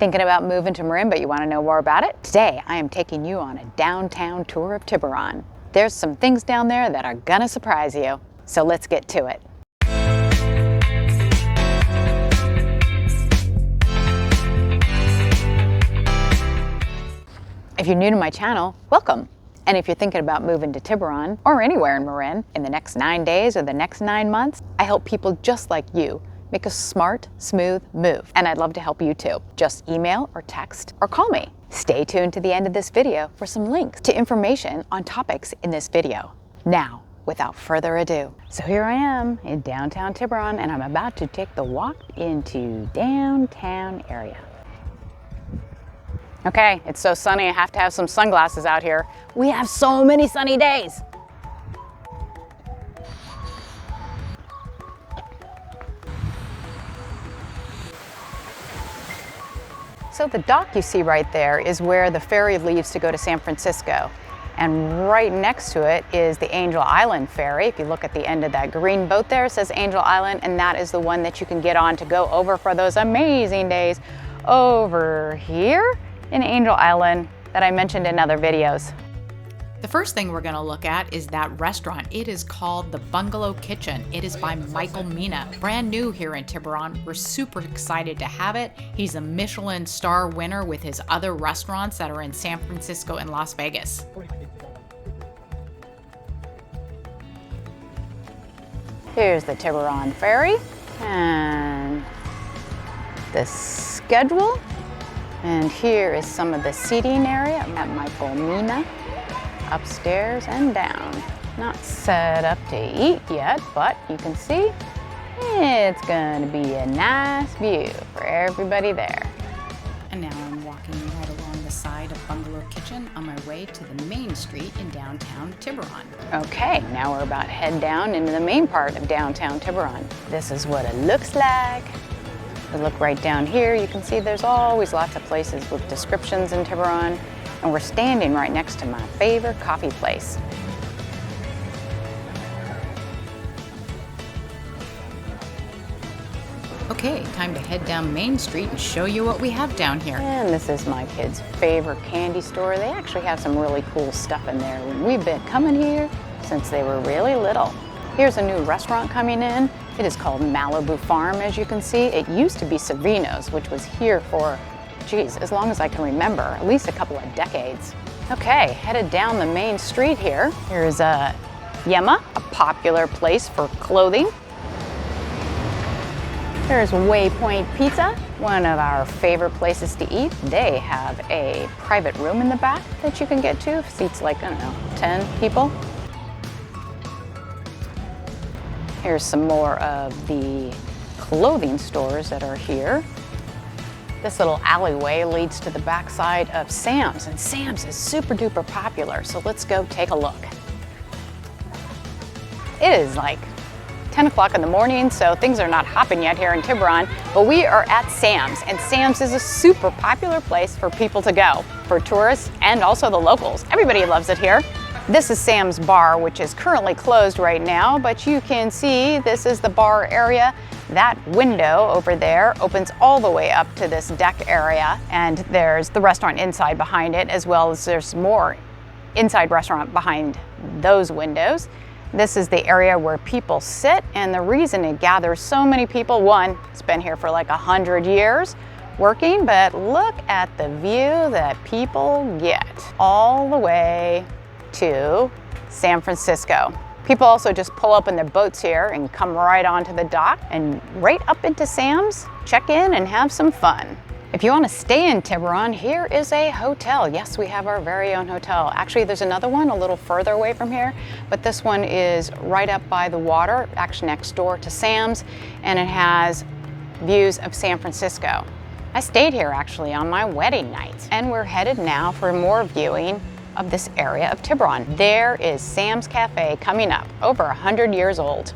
Thinking about moving to Marin, but you want to know more about it? Today, I am taking you on a downtown tour of Tiburon. There's some things down there that are gonna surprise you. So let's get to it. If you're new to my channel, welcome. And if you're thinking about moving to Tiburon or anywhere in Marin in the next 9 days or the next 9 months, I help people just like you make a smart, smooth move. And I'd love to help you too. Just email or text or call me. Stay tuned to the end of this video for some links to information on topics in this video. Now, without further ado, so here I am in downtown Tiburon, and I'm about to take the walk into downtown area. Okay, it's so sunny, I have to have some sunglasses out here. We have so many sunny days. So the dock you see right there is where the ferry leaves to go to San Francisco. And right next to it is the Angel Island ferry. If you look at the end of that green boat there, it says Angel Island, and that is the one that you can get on to go over for those amazing days over here in Angel Island that I mentioned in other videos. The first thing we're going to look at is that restaurant. It is called the Bungalow Kitchen. It is by Michael Mina. Brand new here in Tiburon. We're super excited to have it. He's a Michelin star winner with his other restaurants that are in San Francisco and Las Vegas. Here's the Tiburon Ferry and the schedule. And here is some of the seating area at Michael Mina. Upstairs and down. Not set up to eat yet, but you can see it's gonna be a nice view for everybody there. And now I'm walking right along the side of Bungalow Kitchen on my way to the main street in downtown Tiburon. Okay, now we're about to head down into the main part of downtown Tiburon. This is what it looks like. We look right down here, you can see there's always lots of places with descriptions in Tiburon, and we're standing right next to my favorite coffee place. Okay, time to head down Main Street and show you what we have down here. And this is my kids' favorite candy store. They actually have some really cool stuff in there. We've been coming here since they were really little. Here's a new restaurant coming in. It is called Malibu Farm, as you can see. It used to be Savino's, which was here for, geez, as long as I can remember, at least a couple of decades. Okay, headed down the main street here. Here's Yema, a popular place for clothing. There's Waypoint Pizza, one of our favorite places to eat. They have a private room in the back that you can get to. Seats like, I don't know, 10 people. Here's some more of the clothing stores that are here. This little alleyway leads to the backside of Sam's, and Sam's is super duper popular, so let's go take a look. It is like 10 o'clock in the morning, so things are not hopping yet here in Tiburon, but we are at Sam's, and Sam's is a super popular place for people to go, for tourists and also the locals. Everybody loves it here. This is Sam's Bar, which is currently closed right now, but you can see this is the bar area. That window over there opens all the way up to this deck area, and there's the restaurant inside behind it, as well as there's more inside restaurant behind those windows. This is the area where people sit, and the reason it gathers so many people, one, it's been here for like 100 years working, but look at the view that people get all the way to San Francisco. People also just pull up in their boats here and come right onto the dock and right up into Sam's, check in and have some fun. If you want to stay in Tiburon, here is a hotel. Yes, we have our very own hotel. Actually, there's another one a little further away from here, but this one is right up by the water, actually next door to Sam's, and it has views of San Francisco. I stayed here actually on my wedding night, and we're headed now for more viewing of this area of Tiburon. There is Sam's Cafe coming up, over 100 years old.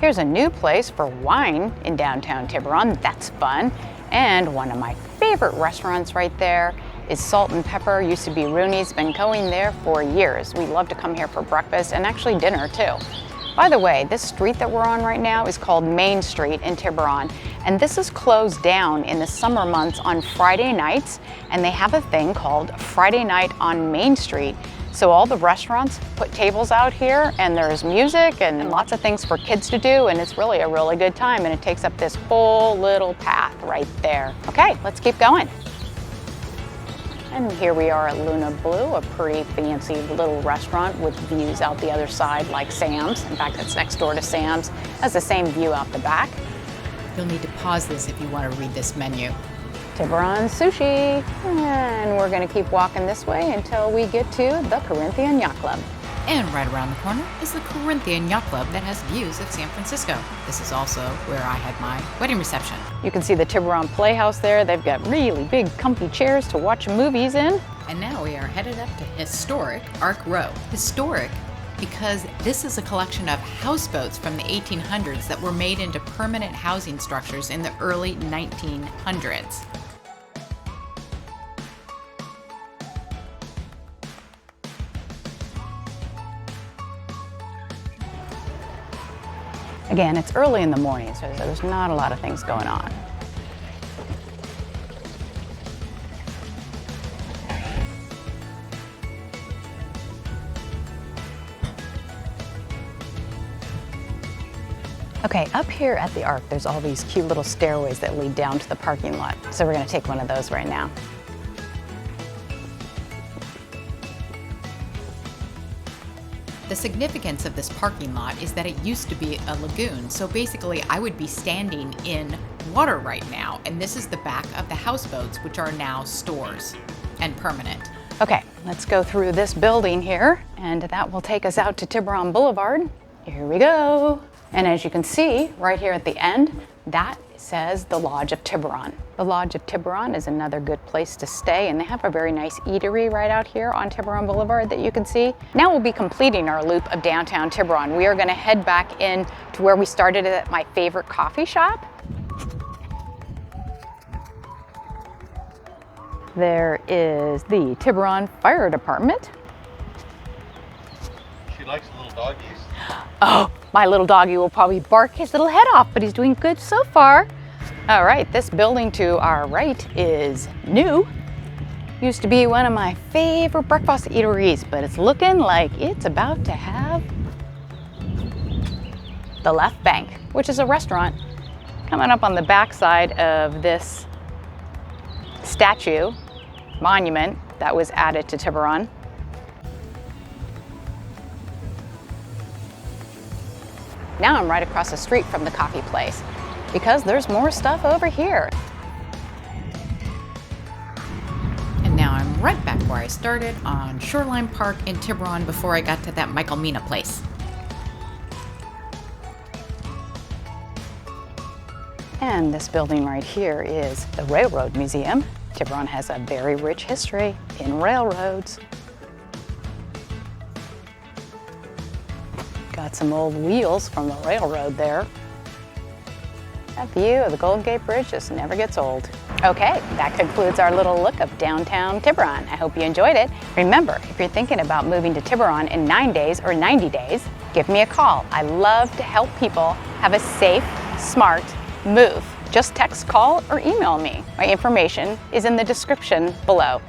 Here's a new place for wine in downtown Tiburon. That's fun. And one of my favorite restaurants right there is Salt and Pepper. Used to be Rooney's, been going there for years. We love to come here for breakfast and actually dinner too. By the way, this street that we're on right now is called Main Street in Tiburon, and this is closed down in the summer months on Friday nights, and they have a thing called Friday Night on Main Street. So all the restaurants put tables out here, and there's music and lots of things for kids to do, and it's really a really good time, and it takes up this whole little path right there. Okay, let's keep going. And here we are at Luna Blue, a pretty fancy little restaurant with views out the other side like Sam's. In fact, it's next door to Sam's. It has the same view out the back. You'll need to pause this if you want to read this menu. Tiburon Sushi. And we're going to keep walking this way until we get to the Corinthian Yacht Club. And right around the corner is the Corinthian Yacht Club that has views of San Francisco. This is also where I had my wedding reception. You can see the Tiburon Playhouse there. They've got really big comfy chairs to watch movies in. And now we are headed up to historic Ark Row. Historic because this is a collection of houseboats from the 1800s that were made into permanent housing structures in the early 1900s. Again, it's early in the morning, so there's not a lot of things going on. Okay, up here at the Ark, there's all these cute little stairways that lead down to the parking lot. So we're gonna take one of those right now. The significance of this parking lot is that it used to be a lagoon, so basically I would be standing in water right now, and this is the back of the houseboats, which are now stores and permanent. Okay, let's go through this building here, and that will take us out to Tiburon Boulevard. Here we go. And as you can see, right here at the end, that says the Lodge of Tiburon. The Lodge of Tiburon is another good place to stay, and they have a very nice eatery right out here on Tiburon Boulevard that you can see. Now we'll be completing our loop of downtown Tiburon. We are gonna head back in to where we started at my favorite coffee shop. There is the Tiburon Fire Department. She likes little doggies. Oh, my little doggy will probably bark his little head off, but he's doing good so far. All right, this building to our right is new. Used to be one of my favorite breakfast eateries, but it's looking like it's about to have the Left Bank, which is a restaurant coming up on the backside of this statue monument that was added to Tiburon. Now I'm right across the street from the coffee place because there's more stuff over here. And now I'm right back where I started on Shoreline Park in Tiburon before I got to that Michael Mina place. And this building right here is the Railroad Museum. Tiburon has a very rich history in railroads. Got some old wheels from the railroad there. That view of the Golden Gate Bridge just never gets old. Okay, that concludes our little look of downtown Tiburon. I hope you enjoyed it. Remember, if you're thinking about moving to Tiburon in 9 days or 90 days, give me a call. I love to help people have a safe, smart move. Just text, call, or email me. My information is in the description below.